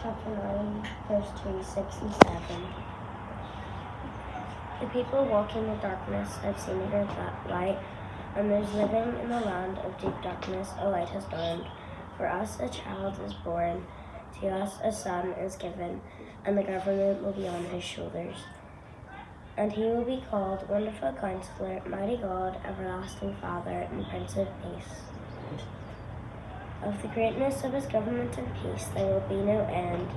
chapter 9, verse 2, 6, and 7. The people walking in darkness have seen a great light, and those living in the land of deep darkness a light has dawned. For us a child is born, to us a son is given, and the government will be on his shoulders. And he will be called Wonderful Counselor, Mighty God, Everlasting Father, and Prince of Peace. Of the greatness of his government and peace there will be no end.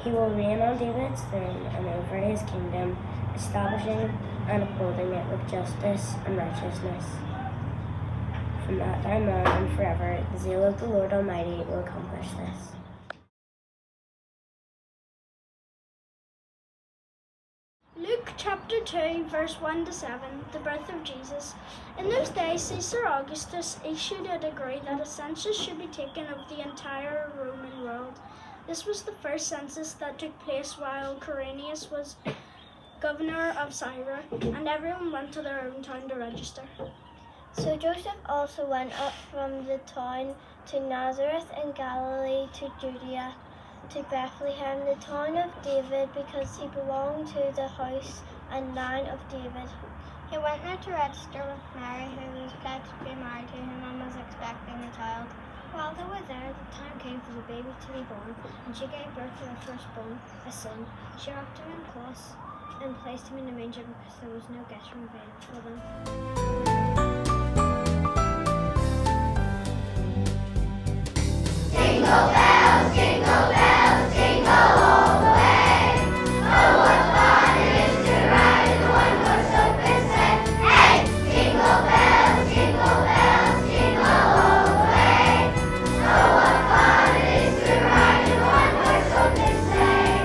He will reign on David's throne and over his kingdom, establishing and upholding it with justice and righteousness. From that time on and forever, the zeal of the Lord Almighty will accomplish this. Luke chapter 2, verse 1 to 7, the birth of Jesus. In those days, Caesar Augustus issued a decree that a census should be taken of the entire Roman world. This was the first census that took place while Quirinius was governor of Syria, and everyone went to their own town to register. So Joseph also went up from the town to Nazareth in Galilee to Judea, to Bethlehem, the town of David, because he belonged to the house and line of David. He went there to register with Mary, who was pledged to be married to him and was expecting a child. While they were there, the time came for the baby to be born, and she gave birth to her firstborn, a son. She wrapped him in cloths and placed him in a manger because there was no guest room available for them. Jingle bells, jingle bells, jingle all the way. Oh, what fun it is to ride in a one-horse open sleigh. Hey! Jingle bells, jingle bells, jingle all the way. Oh, what fun it is to ride in a one-horse open sleigh.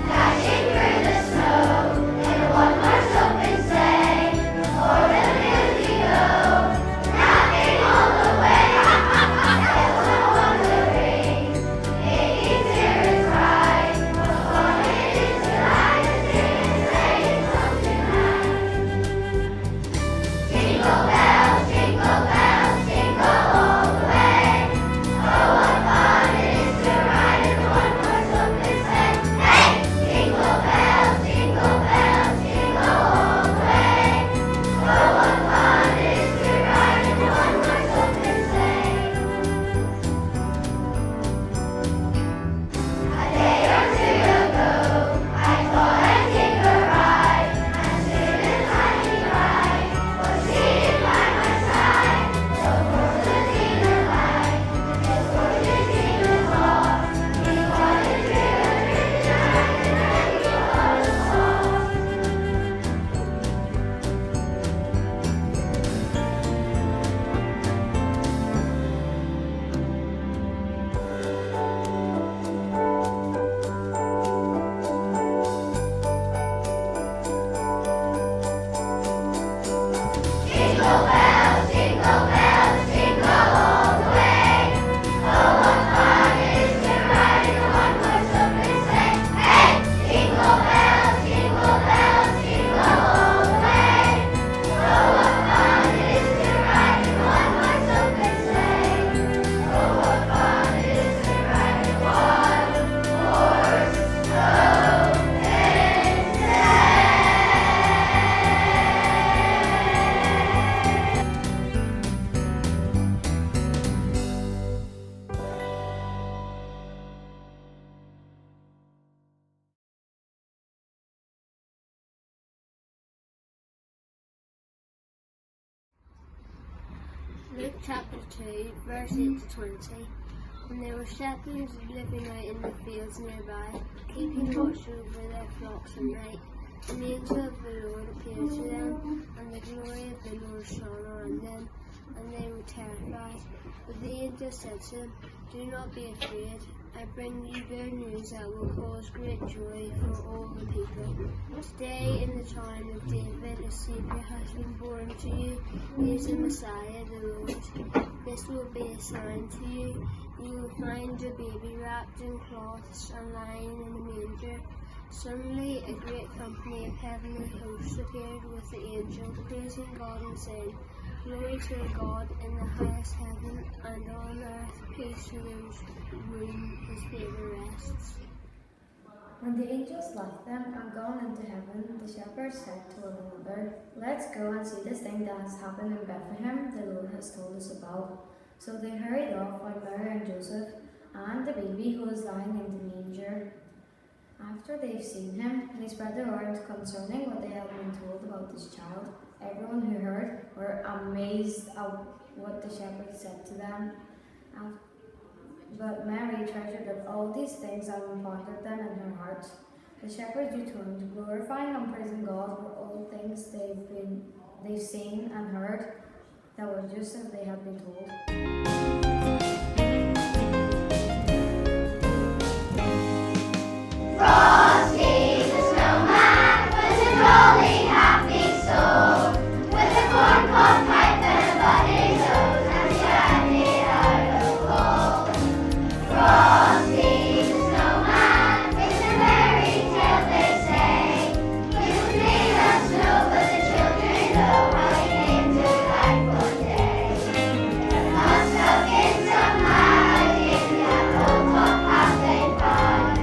Dashing through the snow in a one-horse open sleigh. O'er the fields we go, laughing all the way. Bells are wondering, making spirits bright. What fun it is to ride and sing and sleigh song tonight. Jingle bells, jingle bells, jingle all the way. Oh, what fun it is to ride in a one-horse open sleigh. Hey! Jingle bells, jingle bells, jingle all the way. Oh, what fun it is to ride in a one-horse open sleigh. A day or two ago, I thought I'd take a ride, and soon as I arrived, was seated by my side. The horse was either light, his horse's either tall. He wanted to return, and he was lost. Jingle bells, jingle bells, jingle all the way. Oh, what fun it is to ride in a one-horse open sleigh. Hey! Jingle bells, jingle bells, jingle all the way. Oh, what fun it is to ride in a one-horse open sleigh. Oh, what fun it is to ride in a one-horse open sleigh. Luke chapter 2, verse 8 to 20. And there were shepherds living out in the fields nearby, keeping watch over their flocks at night. And the angel of the Lord appeared to them, and the glory of the Lord shone around them, and they were terrified. But the angel said to them, "Do not be afraid. I bring you good news that will cause great joy for all the people. Today in the town of David a Saviour has been born to you. He is the Messiah, the Lord. This will be a sign to you. You will find a baby wrapped in cloths and lying in a manger." Suddenly a great company of heavenly hosts appeared with the angel, praising God and saying, Glory to God in the highest heaven, and on earth peace to those whom his favour rests. When the angels left them and gone into heaven, the shepherds said to one another, "Let's go and see this thing that has happened in Bethlehem, the Lord has told us about." So they hurried off, while Mary and Joseph and the baby who was lying in the manger. After they've seen him, they spread the word concerning what they had been told about this child. Everyone who heard were amazed at what the shepherds said to them. But Mary treasured up all these things and pondered them in her heart. The shepherds returned, glorifying and praising God for all things they've seen and heard that were just as they had been told. Frosty the snowman was a jolly happy soul, with a corncob pipe and a bunny nose and shining out of coal. Frosty the snowman, it's a fairy tale they say. He was made of snow, but the children know how he came to life one day. There must have been some magic in that old top hat they find.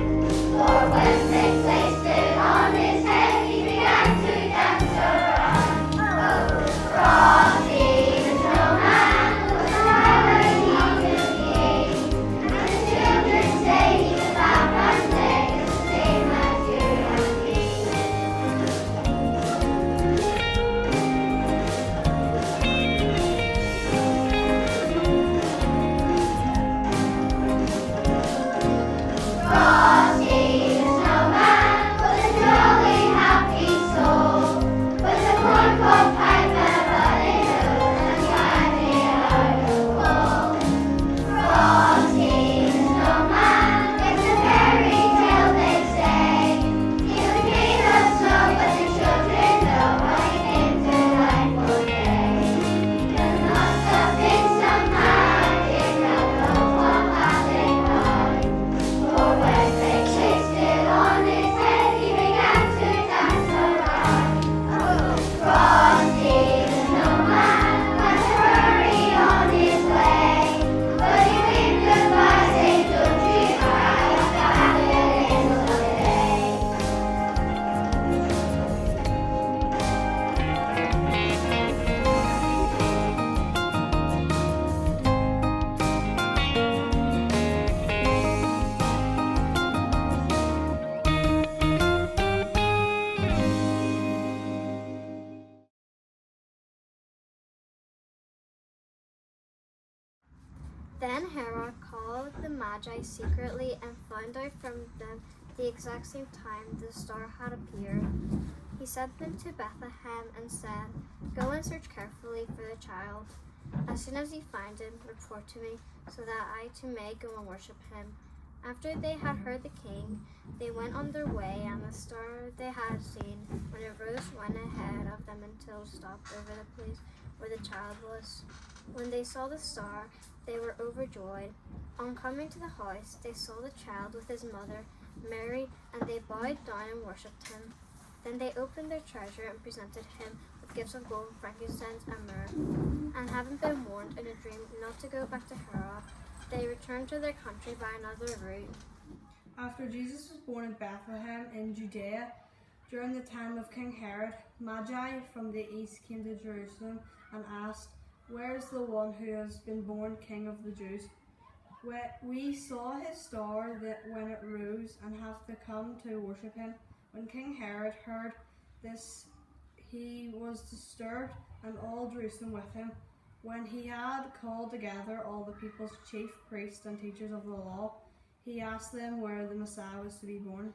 For when they placed it on his head, he began to dance around. Oh, Frosty the snowman was a very young king, and the children say he was laugh and play the same as you and me. Frosty the snowman was a jolly happy soul, with a corncob pipe and a bunny nose and shining out of coal. Frosty the snowman, it's a fairy tale they say. He was made of snow, but the children know how he came to life one day. There must have been some magic that no one had they find. For when they placed it on his head, he began to dance around. Oh, Frosty the snowman had to hurry on his way, but he waved goodbye, saying, "Don't you cry, I'll be back again someday." Then Herod called the Magi secretly and found out from them the exact same time the star had appeared. He sent them to Bethlehem and said, "Go and search carefully for the child. As soon as you find him, report to me, so that I too may go and worship him." After they had heard the king, they went on their way, and the star they had seen when it rose went ahead of them until it stopped over the place where the child was. When they saw the star, they were overjoyed. On coming to the house, they saw the child with his mother, Mary, and they bowed down and worshipped him. Then they opened their treasure and presented him with gifts of gold, frankincense, and myrrh. And having been warned in a dream not to go back to Herod, they returned to their country by another route. After Jesus was born in Bethlehem in Judea, during the time of King Herod, Magi from the east came to Jerusalem and asked, "Where is the one who has been born King of the Jews? We saw his star when it rose and have to come to worship him." When King Herod heard this, he was disturbed, and all Jerusalem with him. When he had called together all the people's chief priests and teachers of the law, he asked them where the Messiah was to be born.